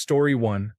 Story 1.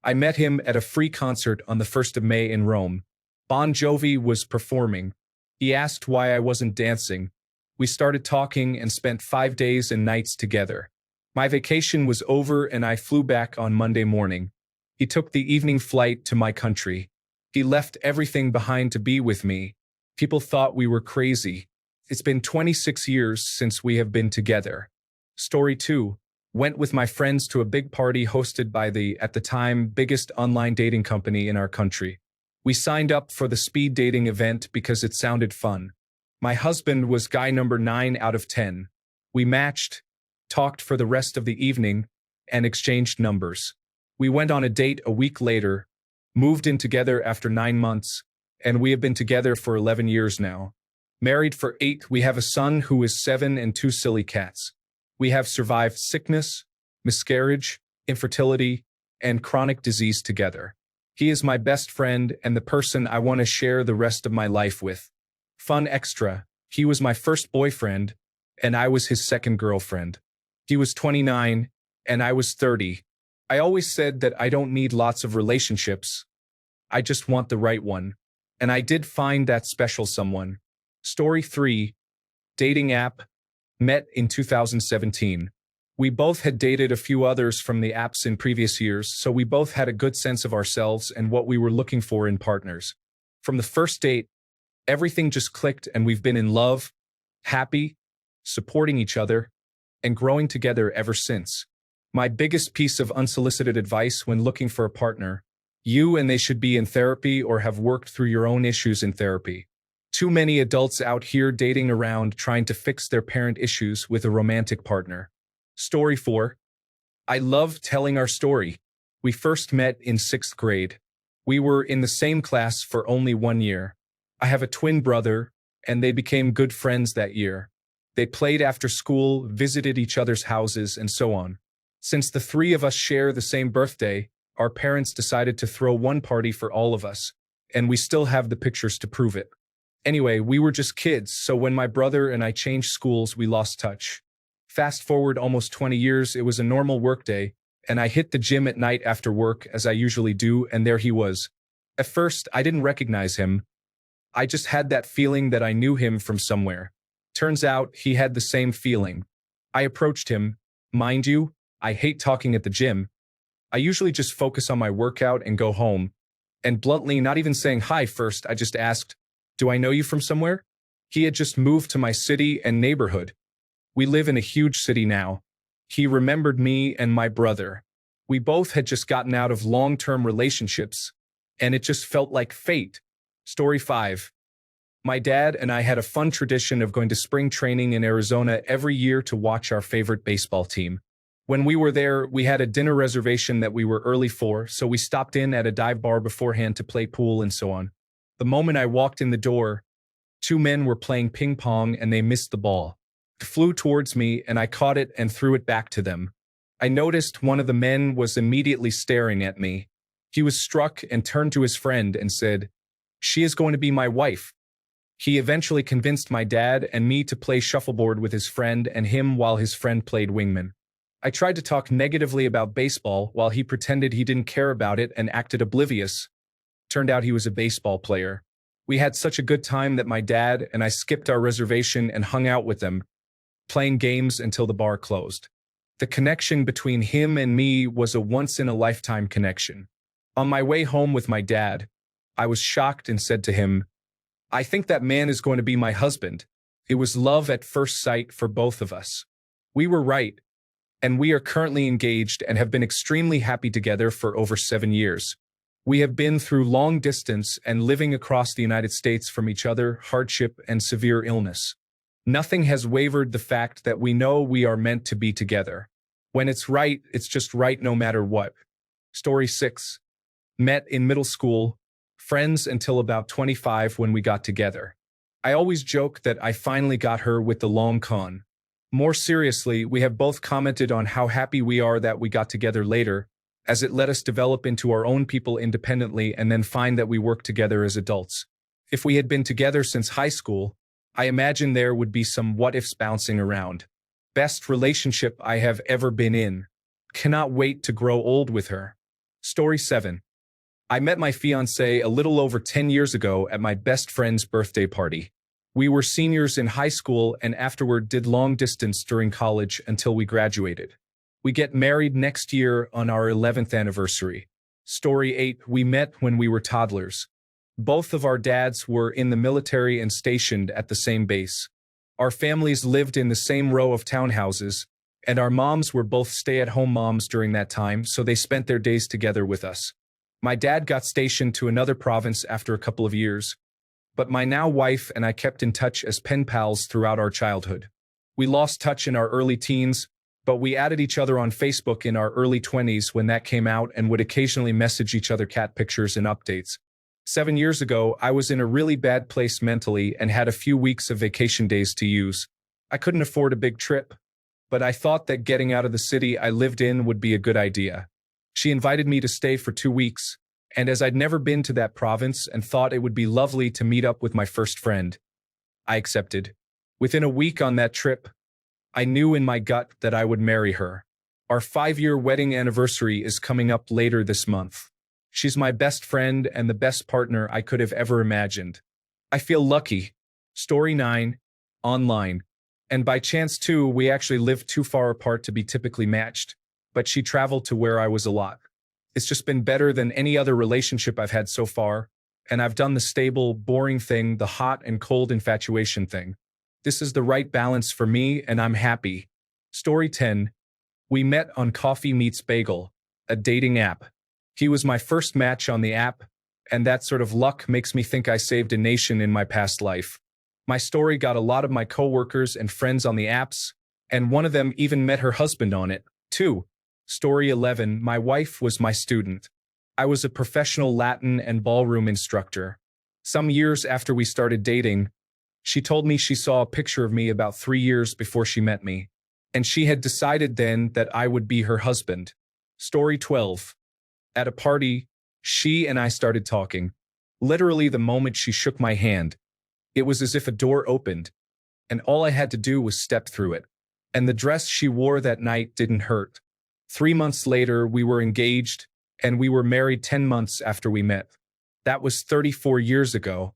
I met him at a free concert on the 1st of May in Rome. Bon Jovi was performing. He asked why I wasn't dancing. We started talking and spent 5 days and nights together. My vacation was over and I flew back on Monday morning. He took the evening flight to my country. He left everything behind to be with me. People thought we were crazy. It's been 26 years since we have been together. Story 2. Went with my friends to a big party hosted by the, at the time, biggest online dating company in our country. We signed up for the speed dating event because it sounded fun. My husband was guy number 9 out of 10. We matched, talked for the rest of the evening, and exchanged numbers. We went on a date a week later, moved in together after 9 months, and we have been together for 11 years now. Married for 8, we have a son who is 7 and 2 silly cats. We have survived sickness, miscarriage, infertility, and chronic disease together. He is my best friend and the person I want to share the rest of my life with. Fun extra, he was my first boyfriend, and I was his second girlfriend. He was 29, and I was 30. I always said that I don't need lots of relationships. I just want the right one. And I did find that special someone. Story 3. Dating app. Met in 2017. We both had dated a few others from the apps in previous years, so we both had a good sense of ourselves and what we were looking for in partners. From the first date, everything just clicked and we've been in love, happy, supporting each other, and growing together ever since. My biggest piece of unsolicited advice when looking for a partner: you and they should be in therapy or have worked through your own issues in therapy. Too many adults out here dating around trying to fix their parent issues with a romantic partner. Story 4. I love telling our story. We first met in 6th grade. We were in the same class for only 1 year. I have a twin brother, and they became good friends that year. They played after school, visited each other's houses, and so on. Since the 3 of us share the same birthday, our parents decided to throw one party for all of us, and we still have the pictures to prove it. Anyway, we were just kids, so when my brother and I changed schools, we lost touch. Fast forward almost 20 years, it was a normal workday, and I hit the gym at night after work, as I usually do, and there he was. At first, I didn't recognize him. I just had that feeling that I knew him from somewhere. Turns out, he had the same feeling. I approached him. Mind you, I hate talking at the gym. I usually just focus on my workout and go home. And bluntly, not even saying hi first, I just asked, "Do I know you from somewhere?" He had just moved to my city and neighborhood. We live in a huge city now. He remembered me and my brother. We both had just gotten out of long-term relationships, and it just felt like fate. Story 5. My dad and I had a fun tradition of going to spring training in Arizona every year to watch our favorite baseball team. When we were there, we had a dinner reservation that we were early for, so we stopped in at a dive bar beforehand to play pool and so on. The moment I walked in the door, 2 men were playing ping pong and they missed the ball. It flew towards me and I caught it and threw it back to them. I noticed one of the men was immediately staring at me. He was struck and turned to his friend and said, "She is going to be my wife." He eventually convinced my dad and me to play shuffleboard with his friend and him while his friend played wingman. I tried to talk negatively about baseball while he pretended he didn't care about it and acted oblivious. Turned out he was a baseball player. We had such a good time that my dad and I skipped our reservation and hung out with them, playing games until the bar closed. The connection between him and me was a once-in-a-lifetime connection. On my way home with my dad, I was shocked and said to him, "I think that man is going to be my husband." It was love at first sight for both of us. We were right, and we are currently engaged and have been extremely happy together for over 7 years. We have been through long distance and living across the United States from each other, hardship, and severe illness. Nothing has wavered the fact that we know we are meant to be together. When it's right, it's just right no matter what. Story 6. Met in middle school, friends until about 25 when we got together. I always joke that I finally got her with the long con. More seriously, we have both commented on how happy we are that we got together later, as it let us develop into our own people independently and then find that we work together as adults. If we had been together since high school, I imagine there would be some what-ifs bouncing around. Best relationship I have ever been in. Cannot wait to grow old with her. Story 7. I met my fiancée a little over 10 years ago at my best friend's birthday party. We were seniors in high school and afterward did long distance during college until we graduated. We get married next year on our 11th anniversary. Story 8. We met when we were toddlers. Both of our dads were in the military and stationed at the same base. Our families lived in the same row of townhouses, and our moms were both stay-at-home moms during that time, so they spent their days together with us. My dad got stationed to another province after a couple of years, but my now wife and I kept in touch as pen pals throughout our childhood. We lost touch in our early teens, but we added each other on Facebook in our early 20s when that came out and would occasionally message each other cat pictures and updates. 7 years ago, I was in a really bad place mentally and had a few weeks of vacation days to use. I couldn't afford a big trip, but I thought that getting out of the city I lived in would be a good idea. She invited me to stay for 2 weeks, and as I'd never been to that province and thought it would be lovely to meet up with my first friend, I accepted. Within a week on that trip, I knew in my gut that I would marry her. Our 5-year wedding anniversary is coming up later this month. She's my best friend and the best partner I could have ever imagined. I feel lucky. Story 9. Online. And by chance too, we actually lived too far apart to be typically matched, but she traveled to where I was a lot. It's just been better than any other relationship I've had so far, and I've done the stable, boring thing, the hot and cold infatuation thing. This is the right balance for me, and I'm happy. Story 10. We met on Coffee Meets Bagel, a dating app. He was my first match on the app, and that sort of luck makes me think I saved a nation in my past life. My story got a lot of my coworkers and friends on the apps, and one of them even met her husband on it, too. Story 11. My wife was my student. I was a professional Latin and ballroom instructor. Some years after we started dating, she told me she saw a picture of me about 3 years before she met me, and she had decided then that I would be her husband. Story 12. At a party, she and I started talking. Literally the moment she shook my hand, it was as if a door opened, and all I had to do was step through it. And the dress she wore that night didn't hurt. 3 months later, we were engaged, and we were married 10 months after we met. That was 34 years ago.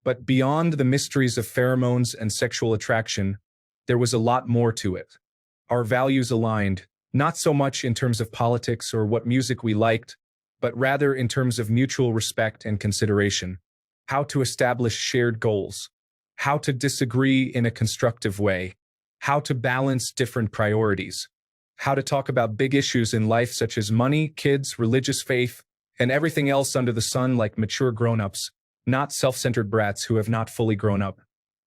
But beyond the mysteries of pheromones and sexual attraction, there was a lot more to it. Our values aligned, not so much in terms of politics or what music we liked, but rather in terms of mutual respect and consideration. How to establish shared goals. How to disagree in a constructive way. How to balance different priorities. How to talk about big issues in life such as money, kids, religious faith, and everything else under the sun like mature grown-ups, not self-centered brats who have not fully grown up.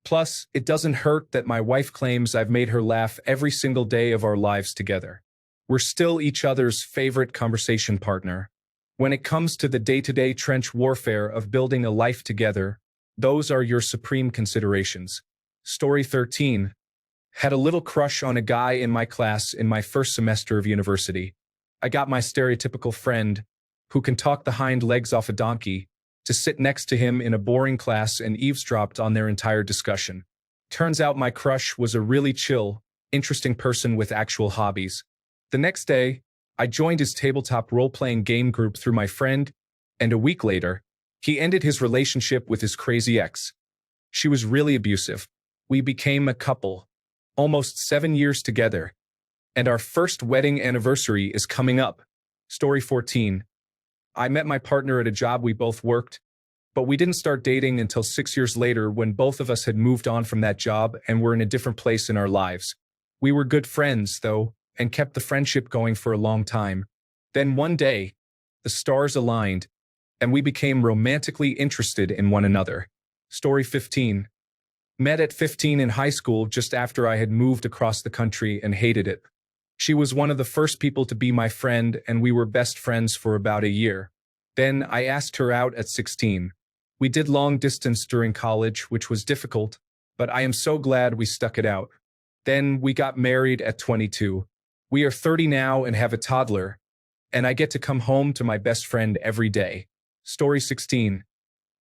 Plus, it doesn't hurt that my wife claims I've made her laugh every single day of our lives together. We're still each other's favorite conversation partner. When it comes to the day-to-day trench warfare of building a life together, those are your supreme considerations. Story 13. Had a little crush on a guy in my class in my first semester of university. I got my stereotypical friend, who can talk the hind legs off a donkey, to sit next to him in a boring class and eavesdropped on their entire discussion. Turns out my crush was a really chill, interesting person with actual hobbies. The next day, I joined his tabletop role-playing game group through my friend, and a week later, he ended his relationship with his crazy ex. She was really abusive. We became a couple, almost 7 years together, and our first wedding anniversary is coming up. Story 14. I met my partner at a job we both worked, but we didn't start dating until 6 years later when both of us had moved on from that job and were in a different place in our lives. We were good friends, though, and kept the friendship going for a long time. Then one day, the stars aligned, and we became romantically interested in one another. Story 15. Met at 15 in high school just after I had moved across the country and hated it. She was one of the first people to be my friend, and we were best friends for about a year. Then I asked her out at 16. We did long distance during college, which was difficult, but I am so glad we stuck it out. Then we got married at 22. We are 30 now and have a toddler, and I get to come home to my best friend every day. Story 16.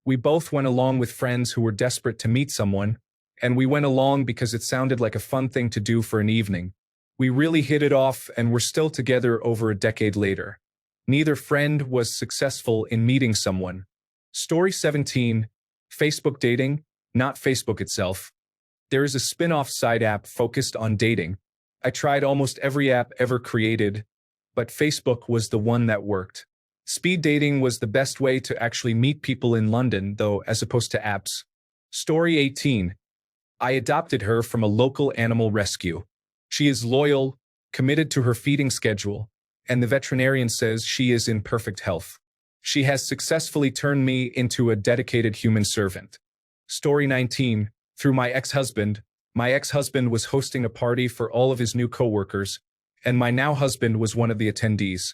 We both went along with friends who were desperate to meet someone, and we went along because it sounded like a fun thing to do for an evening. We really hit it off and we're still together over a decade later. Neither friend was successful in meeting someone. Story 17. Facebook dating, not Facebook itself. There is a spin-off side app focused on dating. I tried almost every app ever created, but Facebook was the one that worked. Speed dating was the best way to actually meet people in London, though, as opposed to apps. Story 18. I adopted her from a local animal rescue. She is loyal, committed to her feeding schedule, and the veterinarian says she is in perfect health. She has successfully turned me into a dedicated human servant. Story 19. Through my ex-husband was hosting a party for all of his new coworkers, and my now husband was one of the attendees.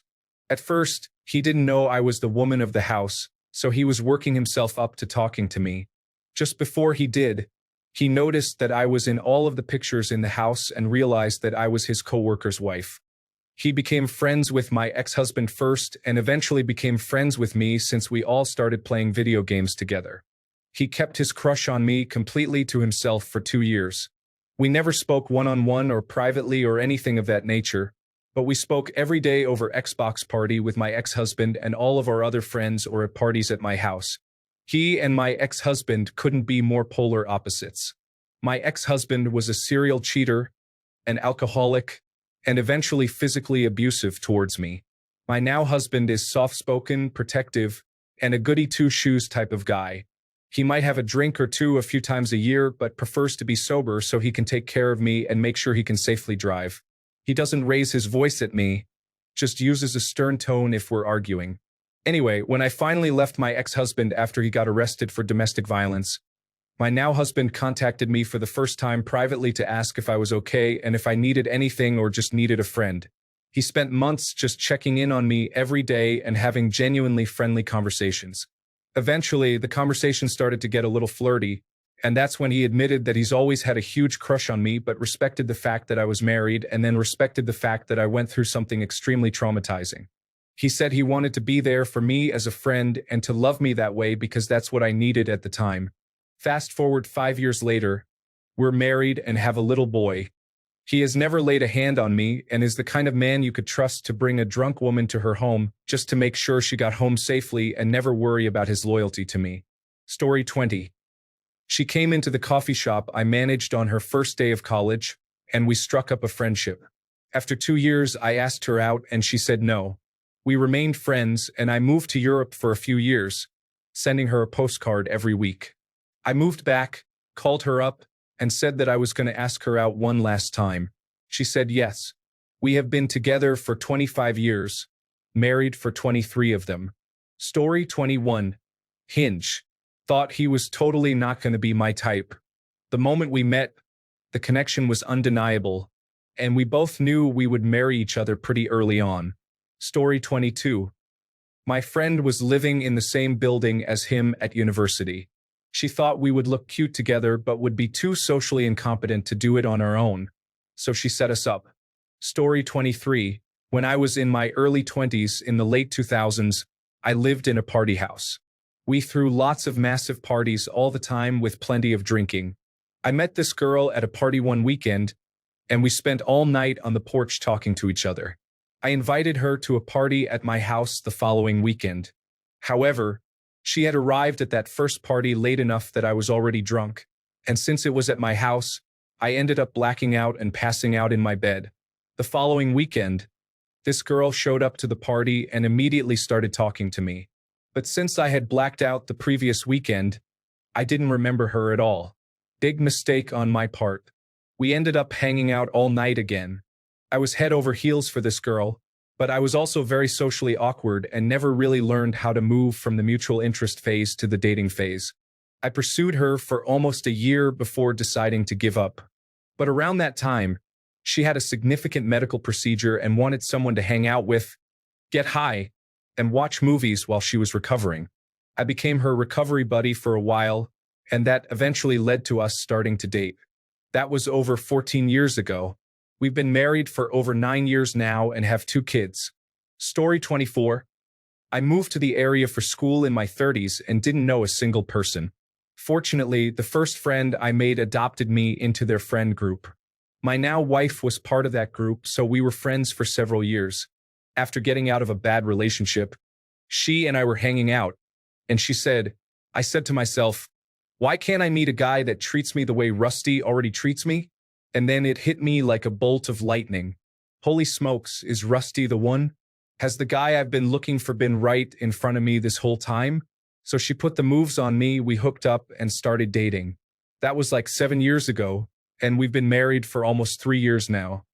At first, he didn't know I was the woman of the house, so he was working himself up to talking to me. Just before he did, he noticed that I was in all of the pictures in the house and realized that I was his coworker's wife. He became friends with my ex-husband first and eventually became friends with me since we all started playing video games together. He kept his crush on me completely to himself for 2 years. We never spoke one-on-one or privately or anything of that nature, but we spoke every day over Xbox Party with my ex-husband and all of our other friends or at parties at my house. He and my ex-husband couldn't be more polar opposites. My ex-husband was a serial cheater, an alcoholic, and eventually physically abusive towards me. My now husband is soft-spoken, protective, and a goody-two-shoes type of guy. He might have a drink or two a few times a year, but prefers to be sober so he can take care of me and make sure he can safely drive. He doesn't raise his voice at me, just uses a stern tone if we're arguing. Anyway, when I finally left my ex-husband after he got arrested for domestic violence, my now husband contacted me for the first time privately to ask if I was okay and if I needed anything or just needed a friend. He spent months just checking in on me every day and having genuinely friendly conversations. Eventually, the conversation started to get a little flirty, and that's when he admitted that he's always had a huge crush on me but respected the fact that I was married and then respected the fact that I went through something extremely traumatizing. He said he wanted to be there for me as a friend and to love me that way because that's what I needed at the time. Fast forward 5 years later, we're married and have a little boy. He has never laid a hand on me and is the kind of man you could trust to bring a drunk woman to her home just to make sure she got home safely and never worry about his loyalty to me. Story 20. She came into the coffee shop I managed on her first day of college, and we struck up a friendship. After 2 years, I asked her out and she said no. We remained friends and I moved to Europe for a few years, sending her a postcard every week. I moved back, called her up, and said that I was going to ask her out one last time. She said yes. We have been together for 25 years, married for 23 of them. Story 21. Hinge. Thought he was totally not going to be my type. The moment we met, the connection was undeniable, and we both knew we would marry each other pretty early on. Story 22. My friend was living in the same building as him at university. She thought we would look cute together but would be too socially incompetent to do it on our own, so she set us up. Story 23. When I was in my early 20s in the late 2000s, I lived in a party house. We threw lots of massive parties all the time with plenty of drinking. I met this girl at a party one weekend, and we spent all night on the porch talking to each other. I invited her to a party at my house the following weekend. However, she had arrived at that first party late enough that I was already drunk, and since it was at my house, I ended up blacking out and passing out in my bed. The following weekend, this girl showed up to the party and immediately started talking to me. But since I had blacked out the previous weekend, I didn't remember her at all. Big mistake on my part. We ended up hanging out all night again. I was head over heels for this girl, but I was also very socially awkward and never really learned how to move from the mutual interest phase to the dating phase. I pursued her for almost a year before deciding to give up. But around that time, she had a significant medical procedure and wanted someone to hang out with, get high, and watch movies while she was recovering. I became her recovery buddy for a while, and that eventually led to us starting to date. That was over 14 years ago. We've been married for over 9 years now and have 2 kids. Story 24. I moved to the area for school in my 30s and didn't know a single person. Fortunately, the first friend I made adopted me into their friend group. My now wife was part of that group, so we were friends for several years. After getting out of a bad relationship, she and I were hanging out, and I said to myself, why can't I meet a guy that treats me the way Rusty already treats me? And then it hit me like a bolt of lightning. Holy smokes, is Rusty the one? Has the guy I've been looking for been right in front of me this whole time? So she put the moves on me, we hooked up and started dating. That was like 7 years ago, and we've been married for almost 3 years now.